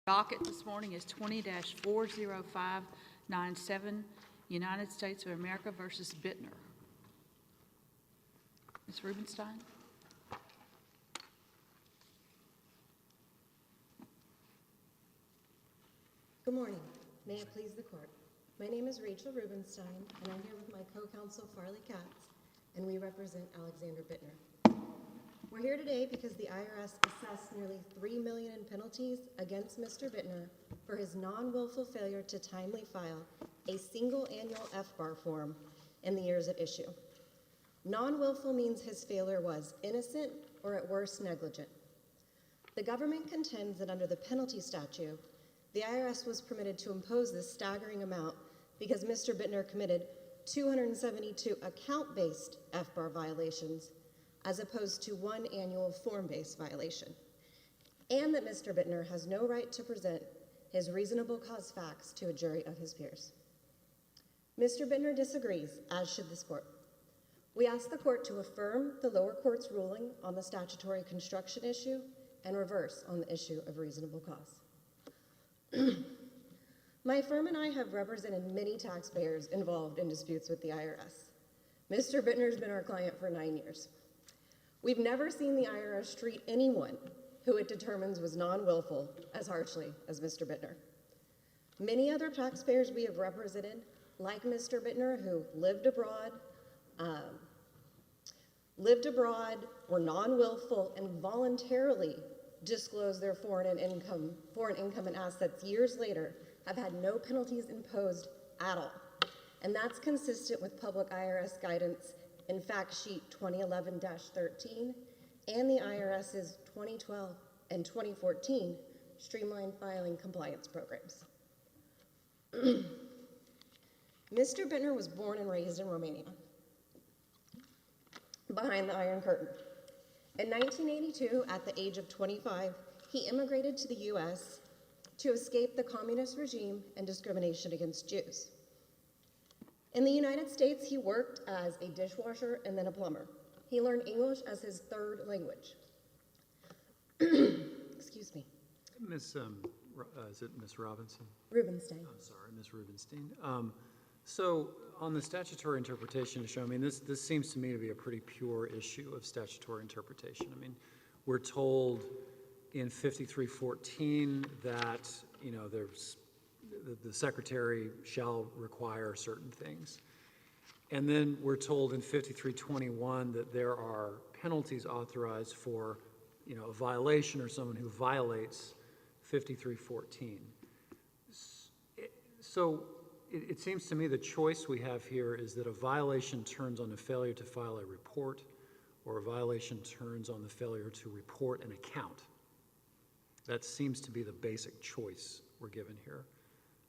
Docket this morning is 20-40597, United States of America versus Bittner. Ms. Rubenstein? Good morning. May it please the court. My name is Rachael Rubenstein, and I'm here with my co-counsel Farley Katz, and we represent Alexander Bittner. We're here today because the IRS assessed nearly $3 million in penalties against Mr. Bittner for his non-willful failure to timely file a single annual FBAR form in the years at issue. Non-willful means his failure was innocent or at worst negligent. The government contends that under the penalty statute, the IRS was permitted to impose this staggering amount because Mr. Bittner committed 272 account-based FBAR violations as opposed to one annual form-based violation, and that Mr. Bittner has no right to present his reasonable cause facts to a jury of his peers. Mr. Bittner disagrees, as should this court. We ask the court to affirm the lower court's ruling on the statutory construction issue and reverse on the issue of reasonable cause. My firm and I have represented many taxpayers involved in disputes with the IRS. Mr. Bittner's been our client for 9 years. We've never seen the IRS treat anyone who it determines was non-willful as harshly as Mr. Bittner. Many other taxpayers we have represented, like Mr. Bittner, who lived abroad, were non-willful, and voluntarily disclosed their foreign income and assets years later, have had no penalties imposed at all. And that's consistent with public IRS guidance in Fact Sheet 2011-13 and the IRS's 2012 and 2014 Streamlined Filing Compliance Programs. Mr. Bittner was born and raised in Romania, behind the Iron Curtain. In 1982, at the age of 25, he immigrated to the U.S. to escape the communist regime and discrimination against Jews. In the United States, he worked as a dishwasher and then a plumber. He learned English as his third language. Excuse me. Is it Ms. Robinson? Rubenstein. Oh, sorry, Ms. Rubenstein. So on the statutory interpretation issue, I mean, this seems to me to be a pretty pure issue of statutory interpretation. I mean, we're told in 5314 that, you know, the secretary shall require certain things. And then we're told in 5321 that there are penalties authorized for, you know, a violation or someone who violates 5314. So it seems to me the choice we have here is that a violation turns on the failure to file a report, or a violation turns on the failure to report an account. That seems to be the basic choice we're given here.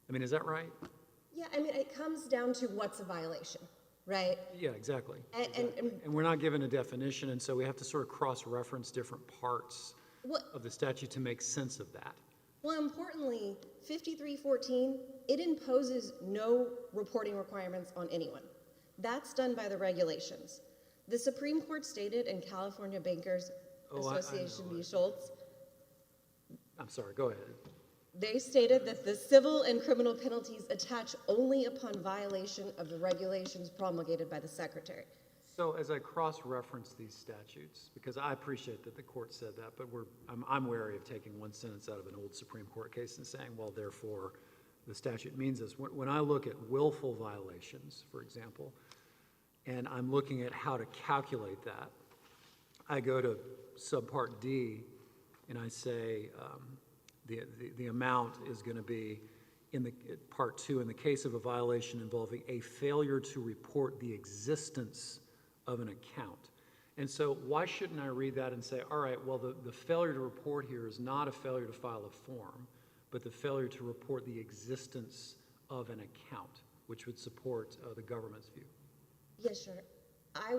I mean, is that right? Yeah, I mean, it comes down to what's a violation, right? Yeah, exactly. And we're not given a definition, and so we have to sort of cross-reference different parts of the statute to make sense of that. Well, importantly, 5314, it imposes no reporting requirements on anyone. That's done by the regulations. The Supreme Court stated in California Bankers Association v. Schultz. I'm sorry, go ahead. They stated that the civil and criminal penalties attach only upon violation of the regulations promulgated by the Secretary. So as I cross-reference these statutes, because I appreciate that the court said that, but I'm wary of taking one sentence out of an old Supreme Court case and saying, well, therefore, the statute means this. When I look at willful violations, for example, and I'm looking at how to calculate that, I go to subpart D, and I say the amount is going to be, in the part 2, in the case of a violation involving a failure to report the existence of an account. And so why shouldn't I read that and say, all right, well, the failure to report here is not a failure to file a form, but the failure to report the existence of an account, which would support the government's view? Yes, sure. I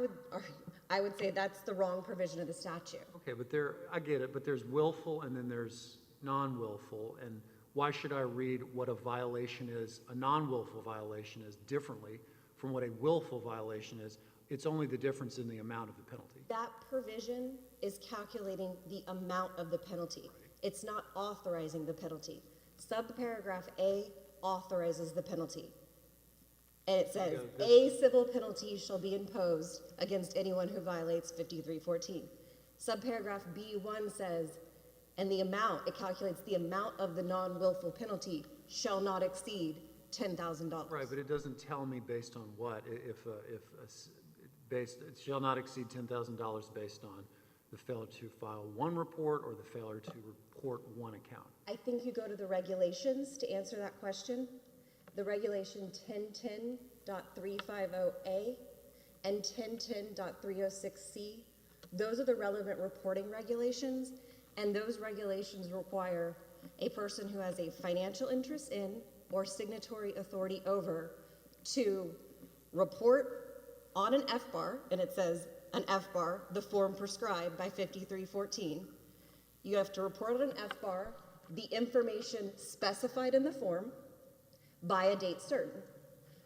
would say that's the wrong provision of the statute. Okay, but I get it, but there's willful and then there's non-willful, and why should I read what a violation is, a non-willful violation is, differently from what a willful violation is? It's only the difference in the amount of the penalty. That provision is calculating the amount of the penalty. It's not authorizing the penalty. Subparagraph A authorizes the penalty. And it says, a civil penalty shall be imposed against anyone who violates 5314. Subparagraph B1 says, and the amount, it calculates the amount of the non-willful penalty shall not exceed $10,000. Right, but it doesn't tell me based on what. It shall not exceed $10,000 based on the failure to file one report or the failure to report one account. I think you go to the regulations to answer that question. The regulation 1010.350A and 1010.306C, those are the relevant reporting regulations, and those regulations require a person who has a financial interest in or signatory authority over to report on an F-bar, and it says an F-bar, the form prescribed by 5314. You have to report on an F-bar the information specified in the form by a date certain.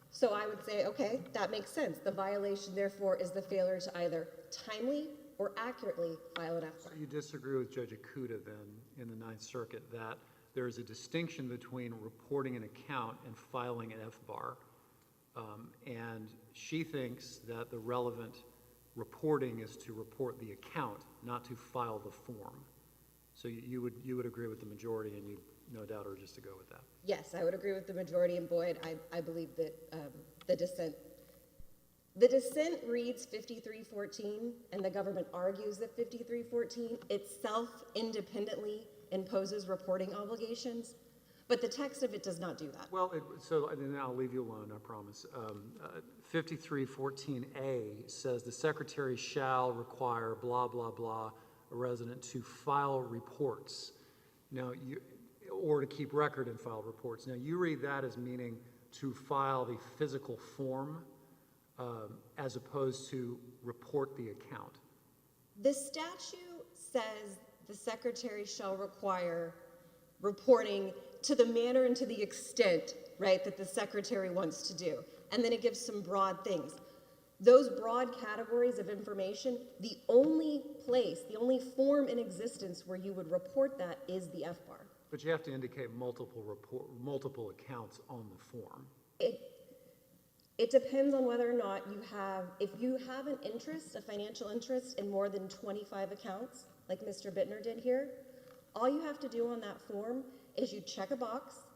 So I would say, okay, that makes sense. The violation, therefore, is the failure to either timely or accurately file an F-bar. So you disagree with Judge Ikuda then in the Ninth Circuit that there is a distinction between reporting an account and filing an F-bar, and she thinks that the relevant reporting is to report the account, not to file the form. So you would agree with the majority, and you no doubt are just to go with that. Yes, I would agree with the majority, and Boyd, I believe that the dissent reads 5314, and the government argues that 5314 itself independently imposes reporting obligations, but the text of it does not do that. Well, so then I'll leave you alone, I promise. 5314A says the secretary shall require blah, blah, blah, a resident to file reports. Now, or to keep record and file reports. Now, you read that as meaning to file the physical form as opposed to report the account. The statute says the secretary shall require reporting to the manner and to the extent, right, that the secretary wants to do. And then it gives some broad things. Those broad categories of information, the only place, the only form in existence where you would report that is the F-bar. But you have to indicate multiple accounts on the form. It depends on whether or not you have, if you have an interest, a financial interest in more than 25 accounts, like Mr. Bittner did here, all you have to do on that form is you check a box,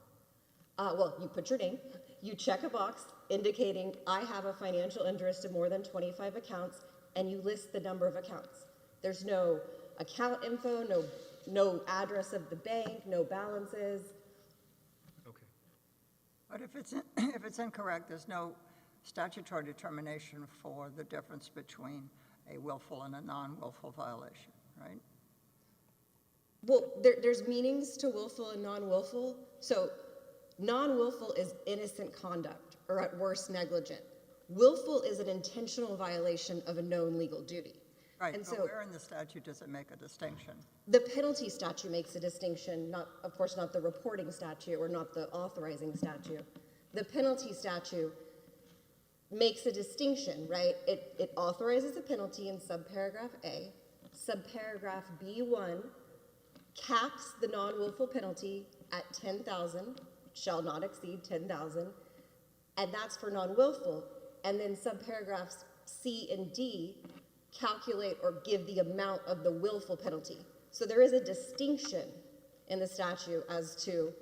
you put your name, you check a box indicating I have a financial interest in more than 25 accounts, and you list the number of accounts. There's no account info, no address of the bank, no balances. Okay. But if it's incorrect, there's no statutory determination for the difference between a willful and a non-willful violation, right? Well, there's meanings to willful and non-willful. So non-willful is innocent conduct, or at worst negligent. Willful is an intentional violation of a known legal duty. Right, And but so where in the statute does it make a distinction? the penalty statute makes a distinction, of course, not the reporting statute or not the authorizing statute. The penalty statute makes a distinction, right? It authorizes a penalty in subparagraph A. Subparagraph B1 caps the non-willful penalty at $10,000, shall not exceed $10,000, and that's for non-willful. And then subparagraphs C and D calculate or give the amount of the willful penalty. So there is a distinction in the statute as to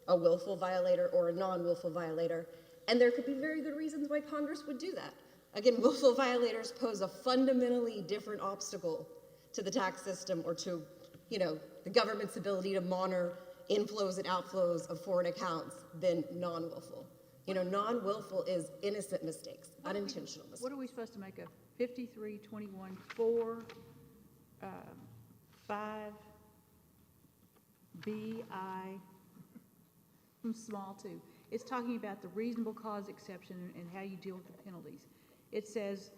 a willful violator or a non-willful violator, and there could be very good reasons why Congress would do that. Again, willful violators pose a fundamentally different obstacle to the tax system or to, the government's ability to monitor inflows and outflows of foreign accounts than non-willful. Non-willful is innocent mistakes, unintentional mistakes. What are we supposed to make of 5321-4, 5, B, I, from small 2? It's talking about the reasonable cause exception and how you deal with the penalties. It says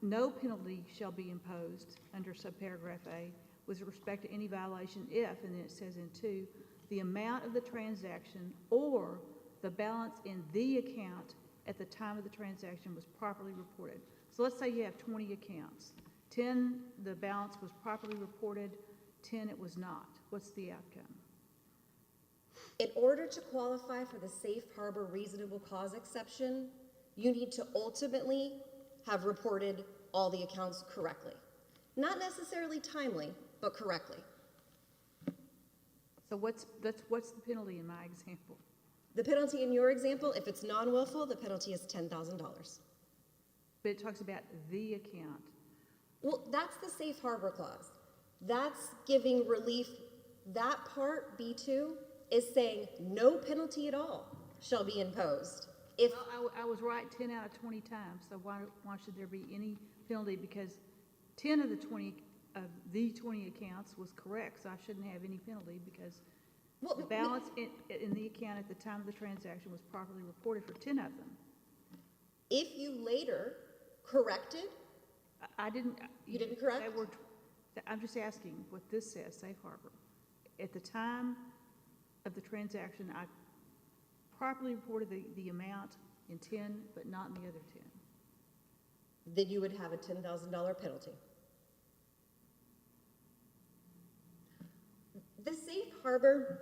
no penalty shall be imposed under subparagraph A with respect to any violation if, and then it says in 2, the amount of the transaction or the balance in the account at the time of the transaction was properly reported. So let's say you have 20 accounts. 10, the balance was properly reported, 10, it was not. what's the outcome? In order to qualify for the safe harbor reasonable cause exception, you need to ultimately have reported all the accounts correctly. Not necessarily timely, but correctly. So what's the penalty in my example? The penalty in your example, if it's non-willful, the penalty is $10,000. But it talks about the account. Well, that's the safe harbor clause. That's giving relief. That part, B2, is saying no penalty at all shall be imposed. If Well, I was right 10 out of 20 times, so why should there be any penalty? Because 10 of the 20 accounts was correct, so I shouldn't have any penalty because well, the balance in the account at the time of the transaction was properly reported for 10 of them. if you later corrected, I didn't. You didn't correct? I'm just asking what this says, safe harbor. At the time of the transaction, I properly reported the amount in 10, but not in the other 10. then you would have a $10,000 penalty. The safe harbor,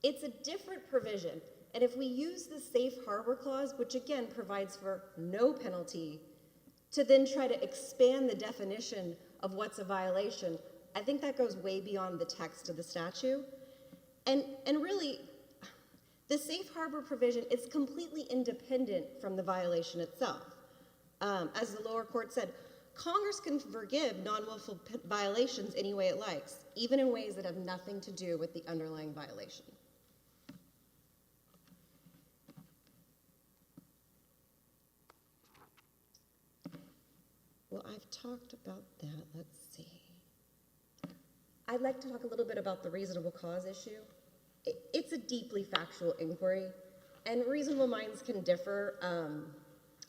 it's a different provision. And if we use the safe harbor clause, which again provides for no penalty, to then try to expand the definition of what's a violation, I think that goes way beyond the text of the statute. And really, the safe harbor provision is completely independent from the violation itself. As the lower court said, Congress can forgive non-willful violations any way it likes, even in ways that have nothing to do with the underlying violation. Well, I've talked about that. Let's see. I'd like to talk a little bit about the reasonable cause issue. It's a deeply factual inquiry, and reasonable minds can differ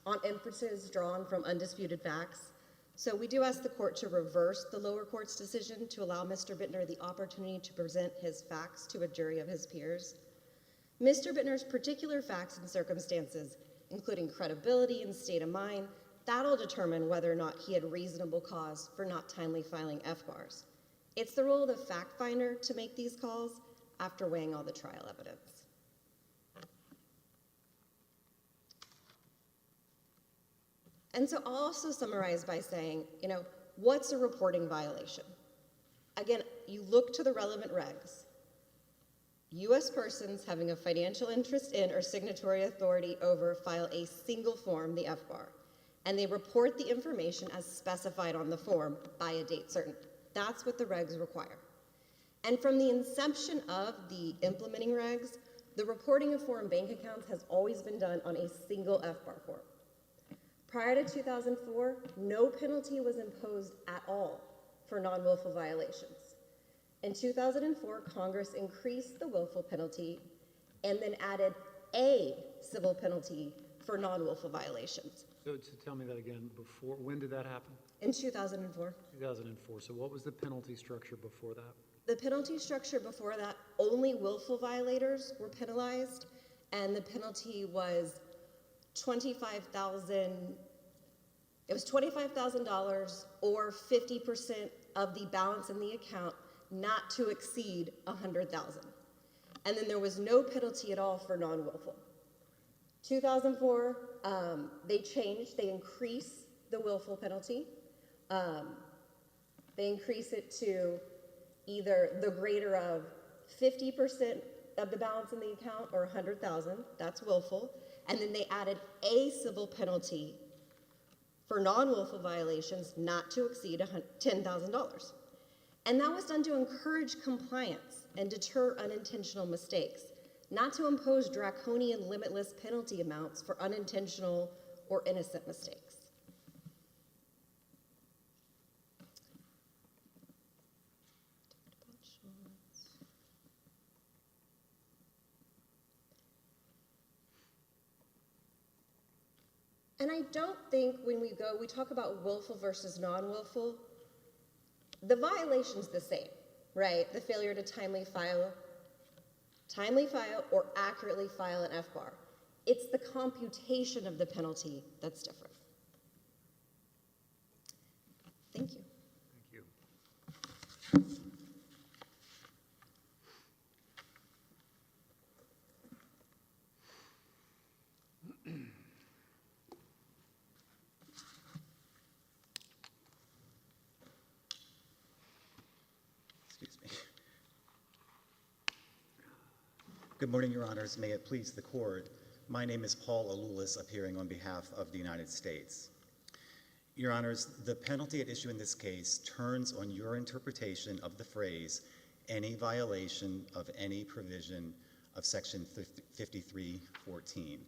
on inferences drawn from undisputed facts. So we do ask the court to reverse the lower court's decision to allow Mr. Bittner the opportunity to present his facts to a jury of his peers. Mr. Bittner's particular facts and circumstances, including credibility and state of mind, that'll determine whether or not he had reasonable cause for not timely filing FBARs. It's the role of the fact finder to make these calls after weighing all the trial evidence. And so I'll also summarize by saying, what's a reporting violation? Again, you look to the relevant regs. U.S. persons having a financial interest in or signatory authority over file a single form, the FBAR, and they report the information as specified on the form by a date certain. That's what the regs require. And from the inception of the implementing regs, the reporting of foreign bank accounts has always been done on a single FBAR form. Prior to 2004, no penalty was imposed at all for non-willful violations. In 2004, Congress increased the willful penalty and then added a civil penalty for non-willful violations. So to tell me that again, when did that happen? In 2004. 2004. So what was the penalty structure before that? The penalty structure before that, only willful violators were penalized, and the penalty was $25,000. It was $25,000 or 50% of the balance in the account, not to exceed $100,000. And then there was no penalty at all for non-willful. 2004, they changed. They increased the willful penalty. They increase it to either the greater of 50% of the balance in the account or $100,000. That's willful. And then they added a civil penalty for non-willful violations not to exceed $10,000. And that was done to encourage compliance and deter unintentional mistakes, not to impose draconian limitless penalty amounts for unintentional or innocent mistakes. And I don't think when we talk about willful versus non-willful, the violation's the same, right? The failure to timely file or accurately file an FBAR. It's the computation of the penalty that's different. Thank you. Thank you. Good morning, Your Honors. May it please the Court. My name is Paul Allulis, appearing on behalf of the United States. Your Honors, the penalty at issue in this case turns on your interpretation of the phrase, any violation of any provision of Section 5314.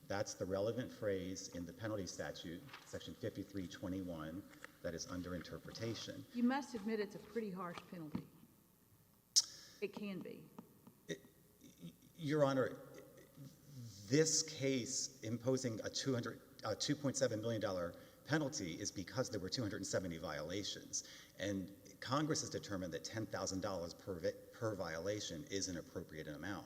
That's the relevant phrase in the penalty statute, Section 5321, that is under interpretation. You must admit it's a pretty harsh penalty. It can be. Your Honor, this case imposing a $2.7 million penalty is because there were 270 violations, and Congress has determined that $10,000 per violation is an appropriate amount.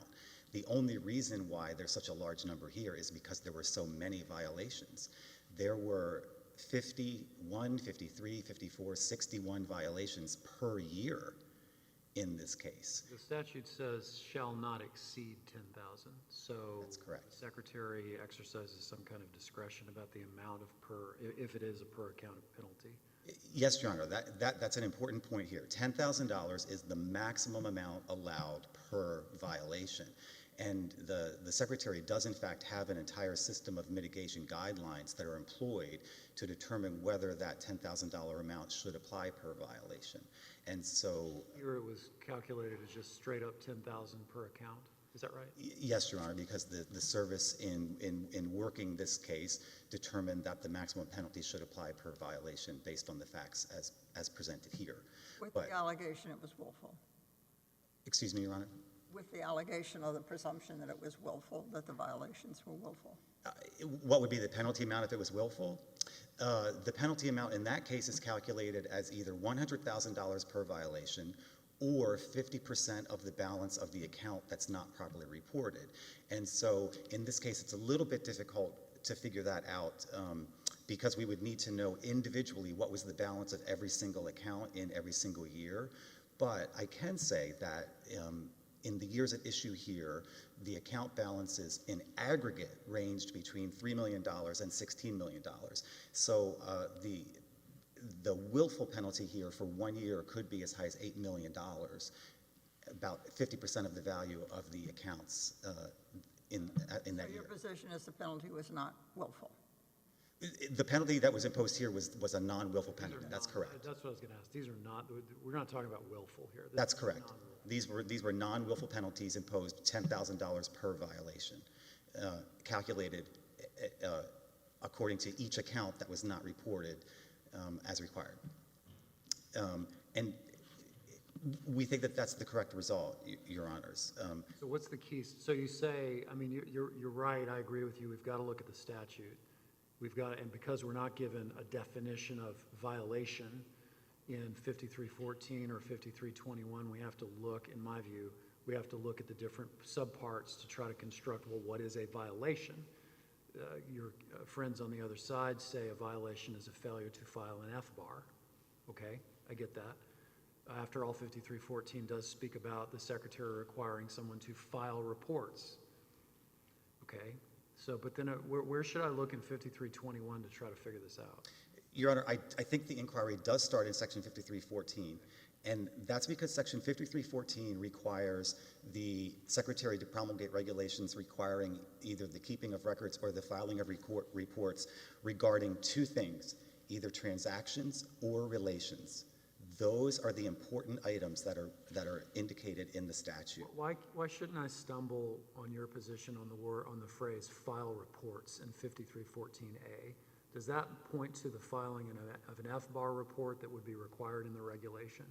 The only reason why there's such a large number here is because there were so many violations. There were 51, 53, 54, 61 violations per year in this case. The statute says shall not exceed 10,000. So That's correct. The Secretary exercises some kind of discretion about the amount of if it is a per account penalty. Yes, Your Honor, that's an important point here. $10,000 is the maximum amount allowed per violation. And the Secretary does, in fact, have an entire system of mitigation guidelines that are employed to determine whether that $10,000 amount should apply per violation. And so Here it was calculated as just straight up 10,000 per account. Is that right? yes, Your Honor, because the service in working this case determined that the maximum penalty should apply per violation based on the facts as presented here. With the allegation it was willful. Excuse me, Your Honor? With the allegation or the presumption that it was willful, that the violations were willful. What would be the penalty amount if it was willful? The penalty amount in that case is calculated as either $100,000 per violation or 50% of the balance of the account that's not properly reported. And so in this case, it's a little bit difficult to figure that out because we would need to know individually what was the balance of every single account in every single year. But I can say that in the years at issue here, the account balances in aggregate ranged between $3 million and $16 million. So the willful penalty here for 1 year could be as high as $8 million, about 50% of the value of the accounts in that So year. your position is the penalty was not willful? The penalty that was imposed here was a non-willful penalty. That's correct. That's what I was going to ask. These are not, we're not talking about willful here. That's correct. These were non-willful penalties imposed $10,000 per violation, calculated according to each account that was not reported as required. And we think that that's the correct result, Your Honors. So what's the key? So you say, I mean, you're right. I agree with you. We've got to look at the statute. We've got, and because we're not given a definition of violation in 5314 or 5321, we have to look, in my view, we have to look at the different subparts to try to construct, well, what is a violation? Your friends on the other side say a violation is a failure to file an FBAR. Okay, I get that. After all, 5314 does speak about the Secretary requiring someone to file reports. Okay, so, but then where should I look in 5321 to try to figure this out? Your Honor, I think the inquiry does start in Section 5314, and that's because Section 5314 requires the Secretary to promulgate regulations requiring either the keeping of records or the filing of reports regarding two things, either transactions or relations. Those are the important items that are indicated in the statute. Why shouldn't I stumble on your position on the phrase file reports in 5314A? Does that point to the filing of an FBAR report that would be required in the regulation?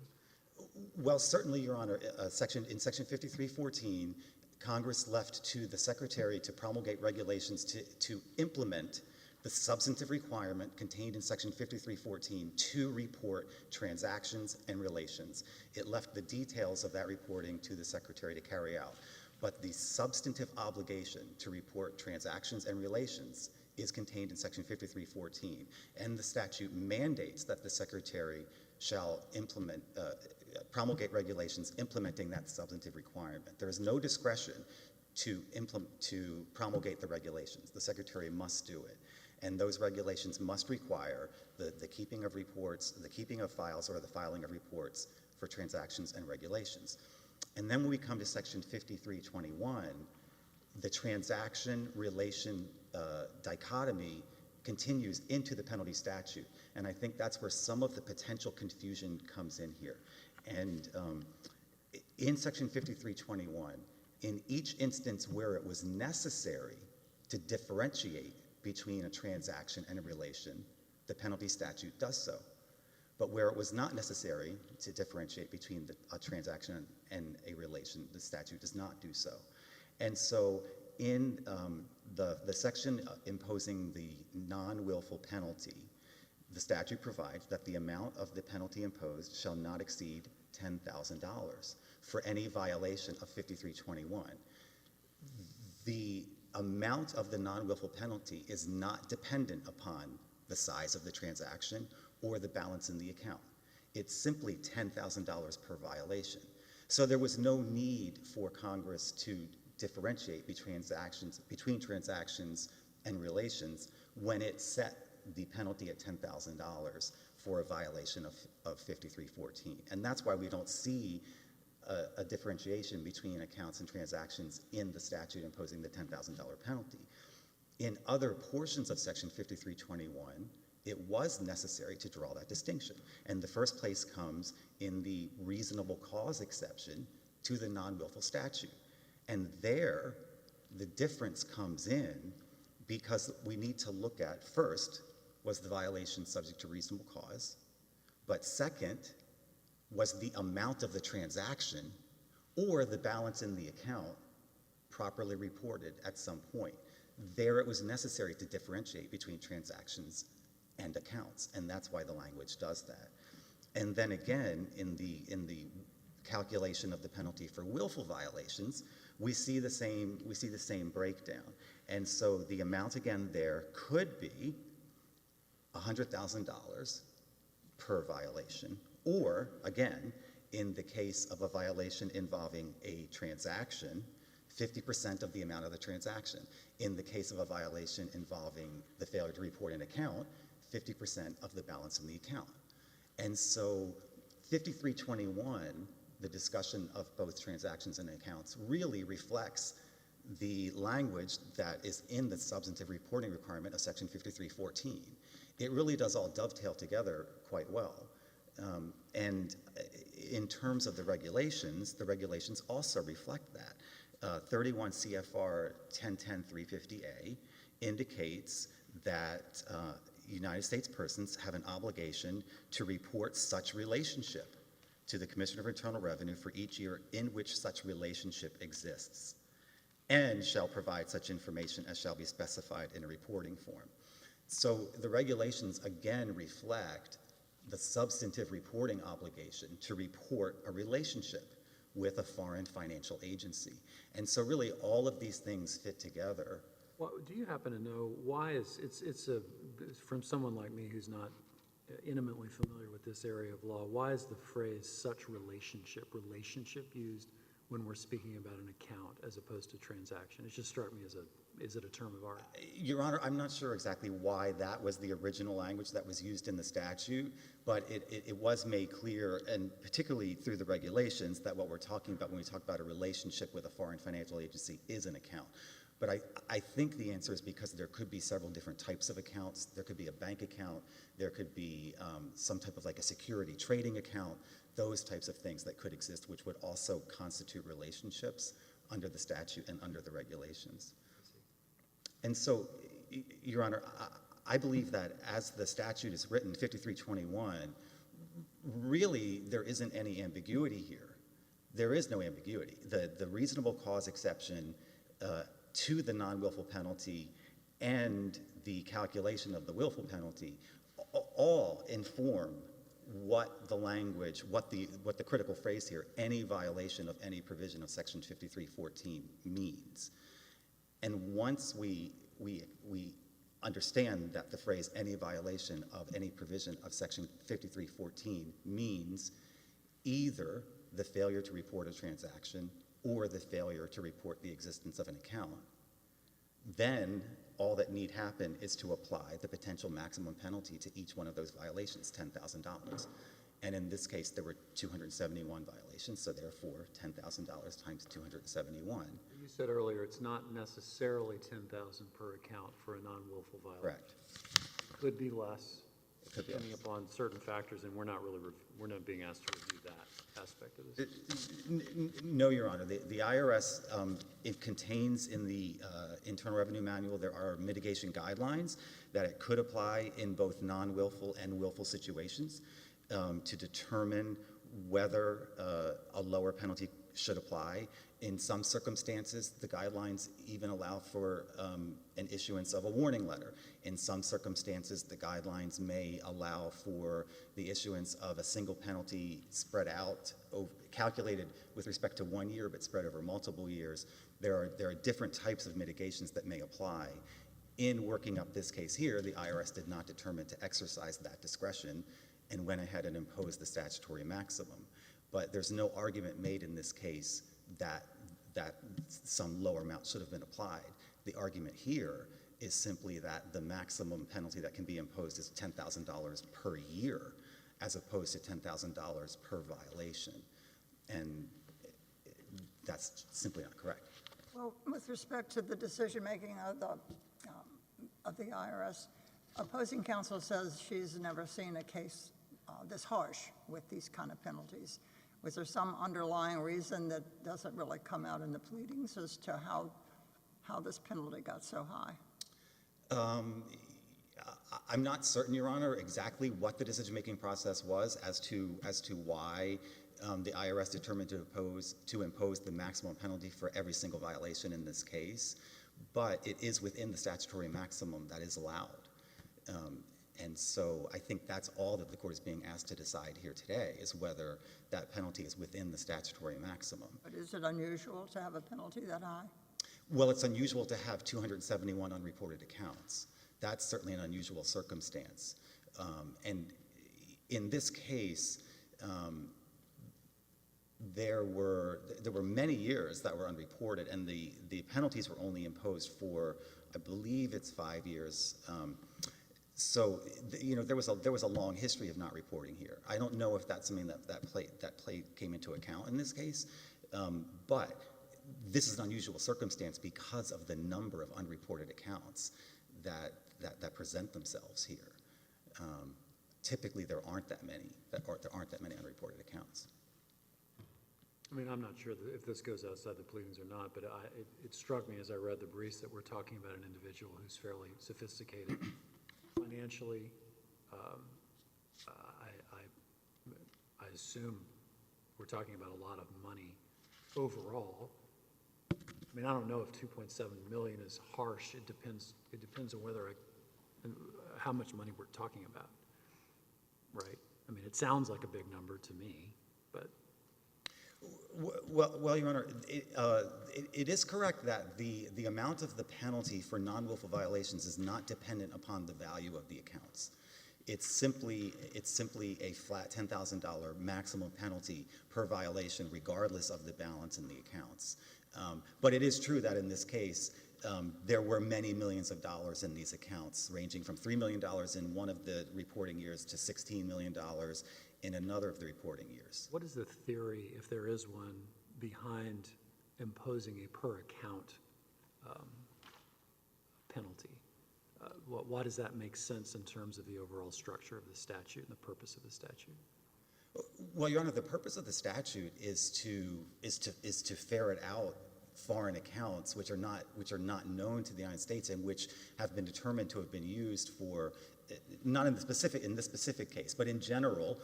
Well, certainly, Your Honor. In Section 5314, Congress left to the Secretary to promulgate regulations to implement the substantive requirement contained in Section 5314 to report transactions and relations. It left the details of that reporting to the Secretary to carry out. But the substantive obligation to report transactions and relations is contained in Section 5314, and the statute mandates that the Secretary shall promulgate regulations implementing that substantive requirement. There is no discretion to promulgate the regulations. The Secretary must do it, and those regulations must require the keeping of reports, the keeping of files, or the filing of reports for transactions and regulations. And then when we come to section 5321, the transaction relation dichotomy continues into the penalty statute. And I think that's where some of the potential confusion comes in here. And in section 5321, in each instance where it was necessary to differentiate between a transaction and a relation, the penalty statute does so. But where it was not necessary to differentiate between a transaction and a relation, the statute does not do so. And so in the section imposing the non-willful penalty, the statute provides that the amount of the penalty imposed shall not exceed $10,000 for any violation of 5321. The amount of the non-willful penalty is not dependent upon the size of the transaction or the balance in the account. It's simply $10,000 per violation. So there was no need for Congress to differentiate between transactions and relations when it set the penalty at $10,000 for a violation of 5314. And that's why we don't see a differentiation between accounts and transactions in the statute imposing the $10,000 penalty. In other portions of section 5321, it was necessary to draw that distinction. And the first place comes in the reasonable cause exception to the non-willful statute. And there, the difference comes in because we need to look at, first, was the violation subject to reasonable cause? But second, was the amount of the transaction or the balance in the account properly reported at some point? There it was necessary to differentiate between transactions and accounts, and that's why the language does that. And then again, in the calculation of the penalty for willful violations, we see the same breakdown. And so the amount again there could be $100,000 per violation, or again, in the case of a violation involving a transaction, 50% of the amount of the transaction. In the case of a violation involving the failure to report an account, 50% of the balance in the account. And so 5321, the discussion of both transactions and accounts, really reflects the language that is in the substantive reporting requirement of section 5314. It really does all dovetail together quite well. And in terms of the regulations also reflect that. 31 CFR 1010-350A indicates that United States persons have an obligation to report such relationship to the Commissioner of Internal Revenue for each year in which such relationship exists, and shall provide such information as shall be specified in a reporting form. So the regulations again reflect the substantive reporting obligation to report a relationship with a foreign financial agency. And so really all of these things fit together. Well, do you happen to know why it's from someone like me who's not intimately familiar with this area of law, why is the phrase such relationship used when we're speaking about an account as opposed to transaction? It just struck me as is it a term of art? Your Honor, I'm not sure exactly why that was the original language that was used in the statute, but it was made clear, and particularly through the regulations, that what we're talking about when we talk about a relationship with a foreign financial agency is an account. But I think the answer is because there could be several different types of accounts. There could be a bank account. There could be some type of like a security trading account, those types of things that could exist, which would also constitute relationships under the statute and under the regulations. And so, Your Honor, I believe that as the statute is written, 5321, really there isn't any ambiguity here. There is no ambiguity. The reasonable cause exception to the non-willful penalty and the calculation of the willful penalty all inform what the language, what the critical phrase here, any violation of any provision of section 5314 means. And once we understand that the phrase any violation of any provision of section 5314 means either the failure to report a transaction or the failure to report the existence of an account, then all that need happen is to apply the potential maximum penalty to each one of those violations, $10,000. And in this case, there were 271 violations, so therefore $10,000 times 271. You said earlier it's not necessarily 10,000 per account for a non-willful violation. Correct. Could be less, Could be depending less. upon certain factors, and we're not being asked to review that aspect of this. No, Your Honor. The IRS, it contains in the Internal Revenue Manual, there are mitigation guidelines that it could apply in both non-willful and willful situations to determine whether a lower penalty should apply. In some circumstances, the guidelines even allow for an issuance of a warning letter. In some circumstances, the guidelines may allow for the issuance of a single penalty spread out, calculated with respect to 1 year, but spread over multiple years. There are different types of mitigations that may apply. In working up this case here, the IRS did not determine to exercise that discretion and went ahead and imposed the statutory maximum. But there's no argument made in this case that some lower amount should have been applied. The argument here is simply that the maximum penalty that can be imposed is $10,000 per year, as opposed to $10,000 per violation. And that's simply not correct. Well, with respect to the decision-making of the IRS, opposing counsel says she's never seen a case this harsh with these kind of penalties. Was there some underlying reason that doesn't really come out in the pleadings as to how this penalty got so high? I'm not certain, Your Honor, exactly what the decision-making process was as to why the IRS determined to impose the maximum penalty for every single violation in this case, but it is within the statutory maximum that is allowed. And so I think that's all that the court is being asked to decide here today, is whether that penalty is within the statutory maximum. But is it unusual to have a penalty that high? Well, it's unusual to have 271 unreported accounts. That's certainly an unusual circumstance. And in this case, there were many years that were unreported, and the penalties were only imposed for, I believe it's 5 years. So there was a long history of not reporting here. I don't know if that's something that came into account in this case, but this is an unusual circumstance because of the number of unreported accounts that present themselves here. Typically, there aren't that many unreported accounts. I mean, I'm not sure if this goes outside the pleadings or not, but it struck me as I read the briefs that we're talking about an individual who's fairly sophisticated financially. I assume we're talking about a lot of money overall. I mean, I don't know if 2.7 million is harsh. It depends on how much money we're talking about, right? I mean, it sounds like a big number to me, but. Well, Your Honor, it is correct that the amount of the penalty for non-willful violations is not dependent upon the value of the accounts. It's simply a flat $10,000 maximum penalty per violation, regardless of the balance in the accounts. But it is true that in this case, there were many millions of dollars in these accounts, ranging from $3 million in one of the reporting years to $16 million in another of the reporting years. What is the theory, if there is one, behind imposing a per account penalty? Why does that make sense in terms of the overall structure of the statute and the purpose of the statute? Well, Your Honor, the purpose of the statute is to ferret out foreign accounts which are not known to the United States and which have been determined to have been used for, not in this specific case, but in general,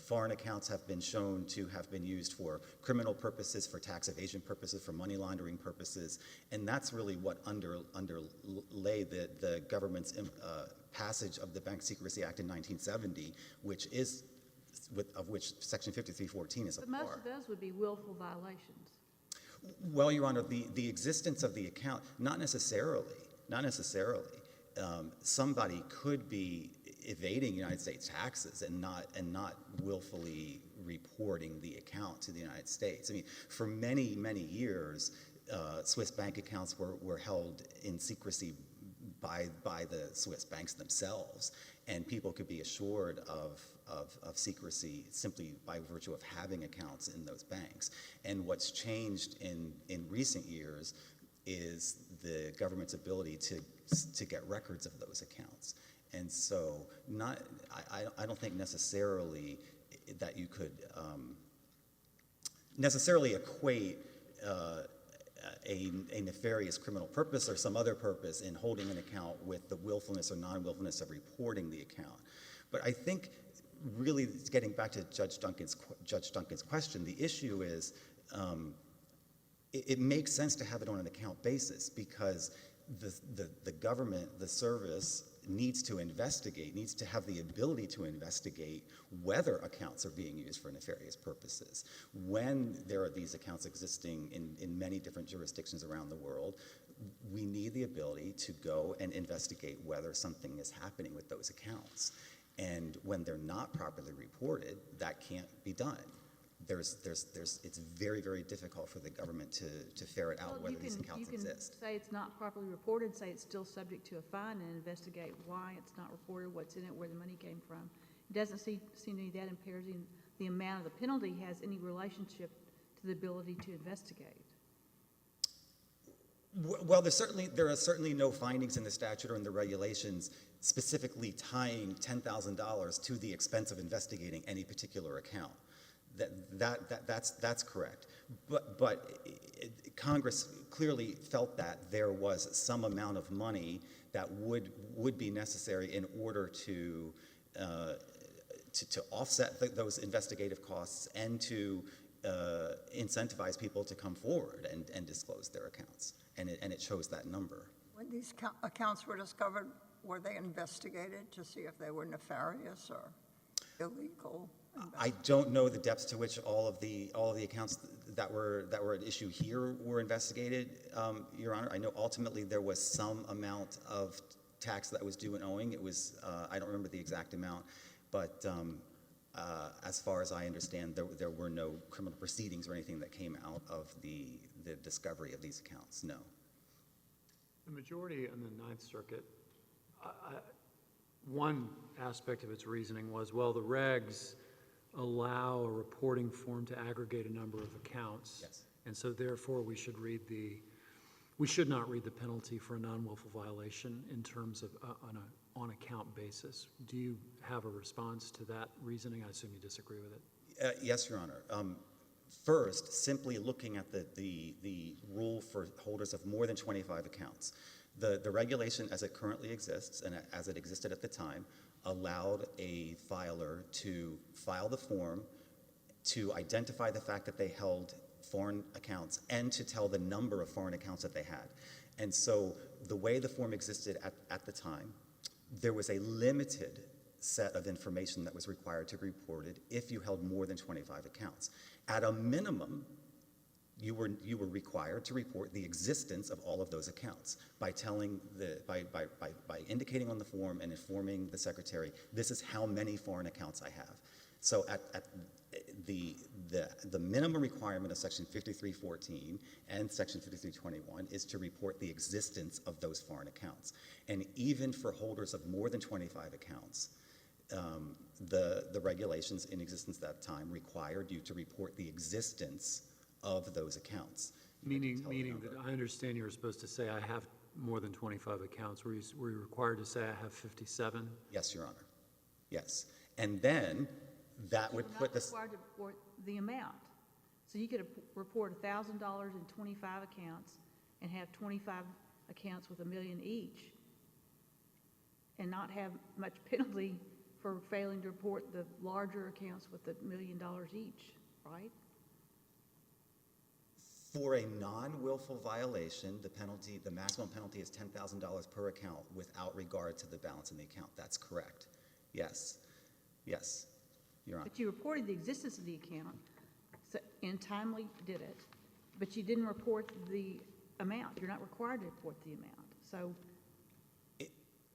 foreign accounts have been shown to have been used for criminal purposes, for tax evasion purposes, for money laundering purposes, and that's really what underlay the government's passage of the Bank Secrecy Act in 1970, of which Section 5314 is a But part. most of those would be willful violations. Well, Your Honor, the existence of the account, not necessarily. Somebody could be evading United States taxes and not willfully reporting the account to the United States. I mean, for many, many years, Swiss bank accounts were held in secrecy by the Swiss banks themselves, and people could be assured of secrecy simply by virtue of having accounts in those banks. And what's changed in recent years is the government's ability to get records of those accounts. And so I don't think necessarily that you could necessarily equate a nefarious criminal purpose or some other purpose in holding an account with the willfulness or non-willfulness of reporting the account. But I think really getting back to Judge Duncan's question, the issue is it makes sense to have it on an account basis because the government, the service, needs to investigate, needs to have the ability to investigate whether accounts are being used for nefarious purposes. When there are these accounts existing in many different jurisdictions around the world, we need the ability to go and investigate whether something is happening with those accounts. And when they're not properly reported, that can't be done. It's very, very difficult for the government to ferret out whether these accounts exist. You can say it's not properly reported, say it's still subject to a fine, and investigate why it's not reported, what's in it, where the money came from. It doesn't seem to me that impairs the amount of the penalty has any relationship to the ability to investigate. Well, there are certainly no findings in the statute or in the regulations specifically tying $10,000 to the expense of investigating any particular account. That's correct. But Congress clearly felt that there was some amount of money that would be necessary in order to offset those investigative costs and to incentivize people to come forward and disclose their accounts. And it shows that number. When these accounts were discovered, were they investigated to see if they were nefarious or illegal? I don't know the depths to which all of the accounts that were at issue here were investigated, Your Honor. I know ultimately there was some amount of tax that was due in Owing. It was I don't remember the exact amount, but as far as I understand, there were no criminal proceedings or anything that came out of the discovery of these accounts. No. The majority in the Ninth Circuit, one aspect of its reasoning was, well, the regs allow a reporting form to aggregate a number of accounts. Yes. And so therefore we should not read the penalty for a non-willful violation in terms of on an on-account basis. Do you have a response to that reasoning? I assume you disagree with it. Yes, Your Honor. First, simply looking at the rule for holders of more than 25 accounts, the regulation as it currently exists and as it existed at the time allowed a filer to file the form, to identify the fact that they held foreign accounts, and to tell the number of foreign accounts that they had. And so the way the form existed at the time, there was a limited set of information that was required to be reported if you held more than 25 accounts. At a minimum, you were required to report the existence of all of those accounts by indicating on the form and informing the secretary, this is how many foreign accounts I have. So at the minimum requirement of Section 5314 and Section 5321 is to report the existence of those foreign accounts. And even for holders of more than 25 accounts, the regulations in existence at that time required you to report the existence of those accounts. Meaning that I understand you were supposed to say I have more than 25 accounts. Were you required to say I have 57? Yes, Your Honor. Yes. And then that would put this... You're not required to report the amount. So you could report $1,000 in 25 accounts and have 25 accounts with $1 million each and not have much penalty for failing to report the larger accounts with $1 million each, right? For a non-willful violation, the maximum penalty is $10,000 per account without regard to the balance in the account. That's correct. Yes. Yes, Your Honor. But you reported the existence of the account and timely did it, but you didn't report the amount. You're not required to report the amount. So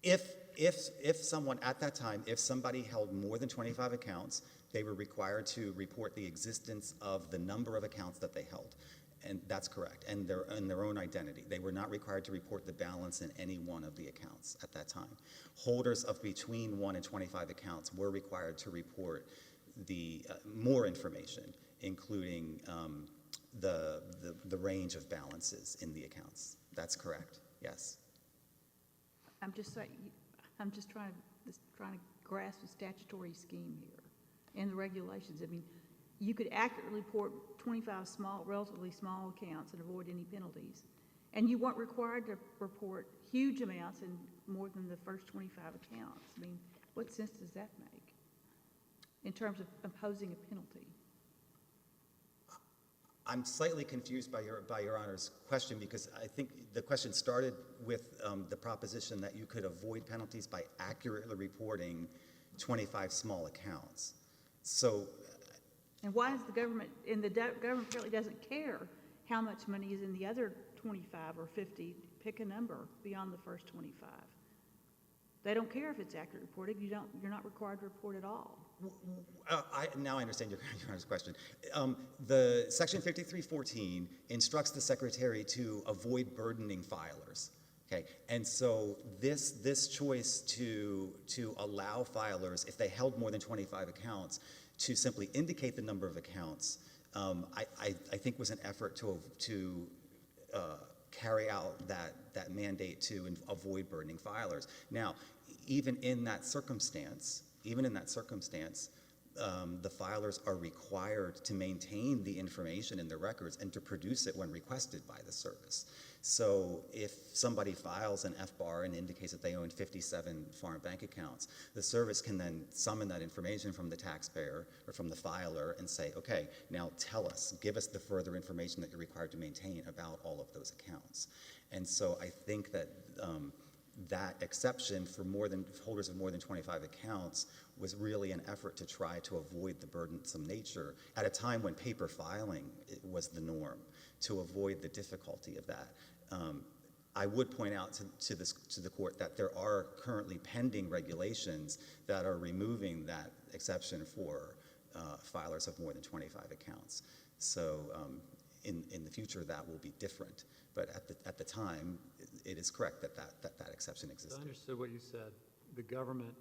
if someone at that time, if somebody held more than 25 accounts, they were required to report the existence of the number of accounts that they held. And that's correct, and their own identity. They were not required to report the balance in any one of the accounts at that time. Holders of between 1 and 25 accounts were required to report the more information, including the range of balances in the accounts. That's correct, yes. I'm just saying, I'm just trying to grasp the statutory scheme here and the regulations. I mean, you could accurately report 25 relatively small accounts and avoid any penalties. And you weren't required to report huge amounts in more than the first 25 accounts. I mean, what sense does that make in terms of imposing a penalty? I'm slightly confused by your Honor's question, because I think the question started with the proposition that you could avoid penalties by accurately reporting 25 small accounts. So, And why does the government, and the government apparently doesn't care how much money is in the other 25 or 50, pick a number beyond the first 25. They don't care if it's accurate reporting. You're not required to report at all. now I understand your Honor's question. The Section 5314 instructs the Secretary to avoid burdening filers. Okay, and so this choice to allow filers, if they held more than 25 accounts, to simply indicate the number of accounts, I think was an effort to carry out that mandate to avoid burdening filers. Now, even in that circumstance, the filers are required to maintain the information in their records and to produce it when requested by the service. So if somebody files an FBAR and indicates that they own 57 foreign bank accounts, the service can then summon that information from the taxpayer or from the filer and say, okay, now tell us, give us the further information that you're required to maintain about all of those accounts. And so I think that that exception for holders of more than 25 accounts was really an effort to try to avoid the burdensome nature at a time when paper filing was the norm, to avoid the difficulty of that. I would point out to the court that there are currently pending regulations that are removing that exception for filers of more than 25 accounts. So in the future, that will be different. But at the time, it is correct that exception existed. I understood what you said. The government,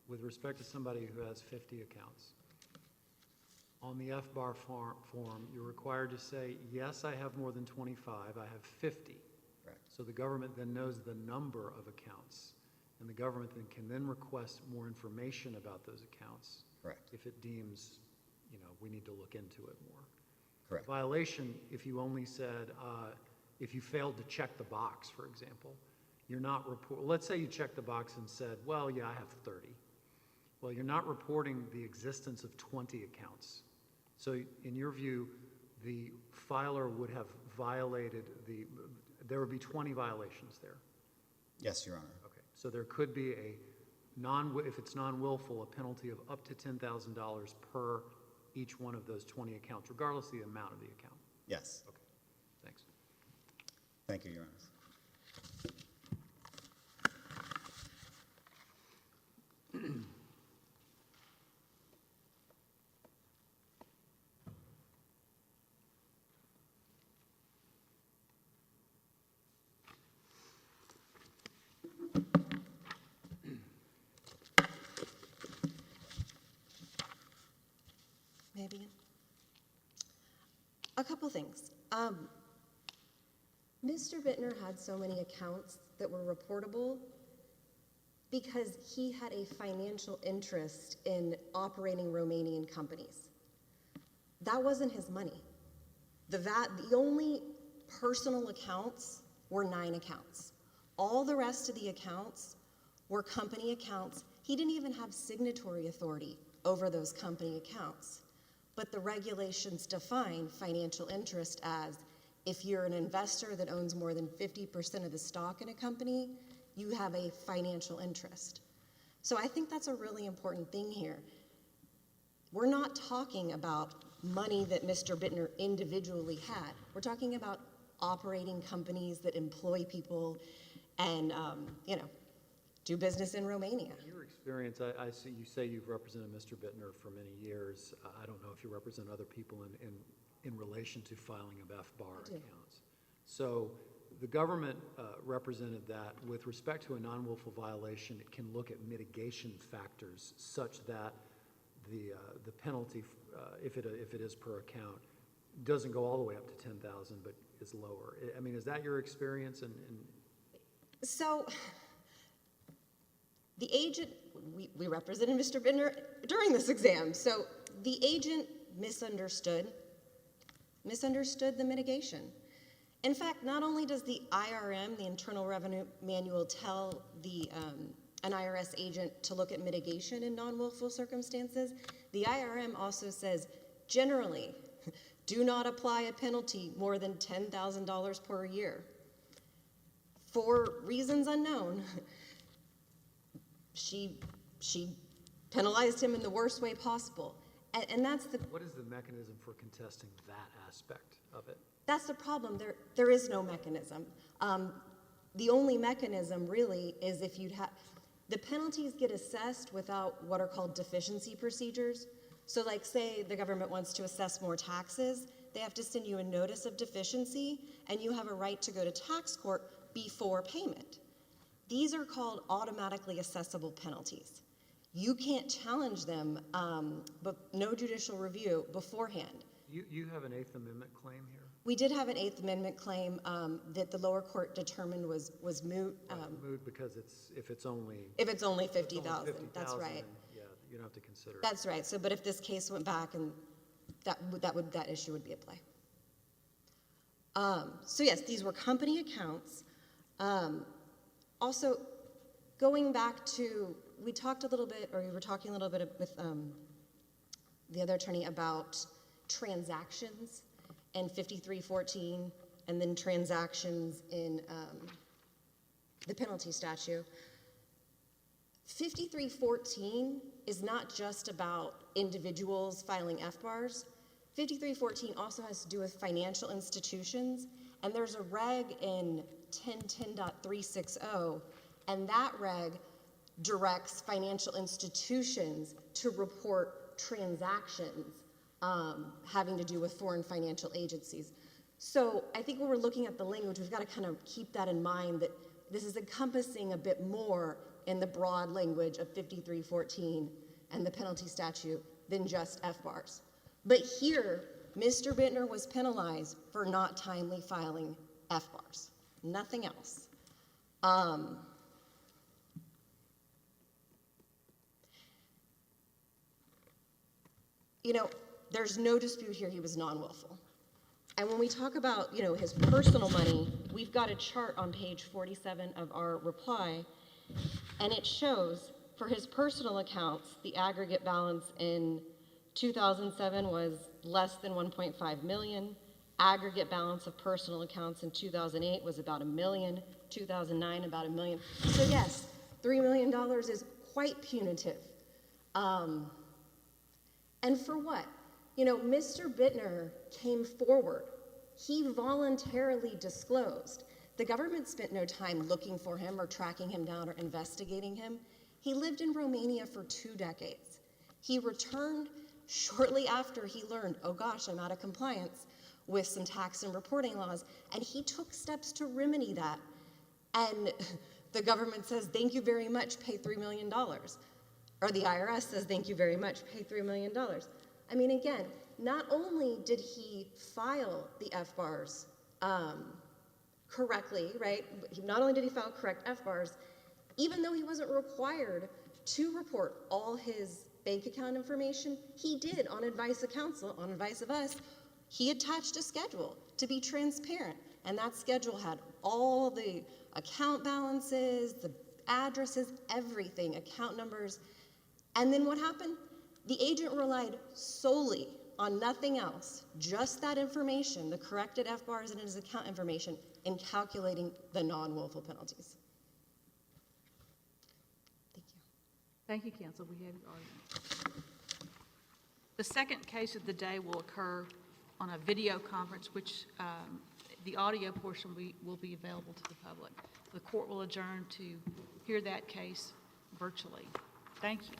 with respect to somebody who has 50 accounts, on the FBAR form, you're required to say, yes, I have more than 25, I have 50. Correct. So the government then knows the number of accounts, and the government can then request more information about those accounts. Correct. If it deems, we need to look into it more. Correct. A violation, if you only said, if you failed to check the box, for example, you're not let's say you checked the box and said, well, yeah, I have 30. Well, you're not reporting the existence of 20 accounts. So in your view, the filer would have violated there would be 20 violations there. Yes, Your Honor. Okay, so there could be if it's non-willful, a penalty of up to $10,000 per each one of those 20 accounts, regardless of the amount of the account. Yes. Okay, thanks. Thank you, Your Honor. Maybe. A couple things. Mr. Bittner had so many accounts that were reportable because he had a financial interest in operating Romanian companies. That wasn't his money. The only personal accounts were 9 accounts. All the rest of the accounts were company accounts. He didn't even have signatory authority over those company accounts. But the regulations define financial interest as if you're an investor that owns more than 50% of the stock in a company, you have a financial interest. So I think that's a really important thing here. We're not talking about money that Mr. Bittner individually had. We're talking about operating companies that employ people and, do business in Romania. In your experience, I see you say you've represented Mr. Bittner for many years. I don't know if you represent other people in in relation to filing of FBAR I do. accounts. So the government represented that with respect to a non-willful violation, it can look at mitigation factors such that the penalty, if it is per account, doesn't go all the way up to 10,000, but is lower. I mean, is that your experience? And So the agent, we represented Mr. Bittner during this exam. So the agent misunderstood the mitigation. In fact, not only does the IRM, the Internal Revenue Manual, tell an IRS agent to look at mitigation in non-willful circumstances, the IRM also says, generally, do not apply a penalty more than $10,000 per year. For reasons unknown, she penalized him in the worst way possible. And that's the... what is the mechanism for contesting that aspect of it? That's the problem. There is no mechanism. The only mechanism really is if you'd have... The penalties get assessed without what are called deficiency procedures. So like say the government wants to assess more taxes, they have to send you a notice of deficiency and you have a right to go to tax court before payment. These are called automatically assessable penalties. You can't challenge them, but no judicial review beforehand. You have an Eighth Amendment claim here? We did have an Eighth Amendment claim that the lower court determined was moot. Moot because if it's only $50,000, that's right. then, yeah, you don't have to consider it. That's right. So, but if this case went back, and that issue would be at play. So yes, these were company accounts. Also, going back to, we talked a little bit, or we were talking a little bit with the other attorney about transactions in 5314, and then transactions in the penalty statute. 5314 is not just about individuals filing FBARs. 5314 also has to do with financial institutions, and there's a reg in 1010.360, and that reg directs financial institutions to report transactions having to do with foreign financial agencies. So I think when we're looking at the language, we've got to kind of keep that in mind, that this is encompassing a bit more in the broad language of 5314 and the penalty statute than just FBARs. But here, Mr. Bittner was penalized for not timely filing FBARs, nothing else. You know, there's no dispute here he was non-willful. And when we talk about, you know, his personal money, we've got a chart on page 47 of our reply, and it shows for his personal accounts, the aggregate balance in 2007 was less than 1.5 million. Aggregate balance of personal accounts in 2008 was about $1 million. 2009, about $1 million. So yes, $3 million is quite punitive. And for what? You know, Mr. Bittner came forward. He voluntarily disclosed. The government spent no time looking for him or tracking him down or investigating him. He lived in Romania for 2 decades. He returned shortly after he learned, oh gosh, I'm out of compliance with some tax and reporting laws, and he took steps to remedy that. And the government says, thank you very much, pay $3 million. Or the IRS says, thank you very much, pay $3 million. I mean, again, not only did he file the FBARs correctly, right? Not only did he file correct FBARs, even though he wasn't required to report all his bank account information, he did on advice of counsel, on advice of us. He attached a schedule to be transparent, and that schedule had all the account balances, the addresses, everything, account numbers. And then what happened? The agent relied solely on nothing else, just that information, the corrected FBARs and his account information, in calculating the non-willful penalties. Thank you. Thank you, counsel. We have your argument. The second case of the day will occur on a video conference, which the audio portion will be available to the public. The court will adjourn to hear that case virtually. Thank you.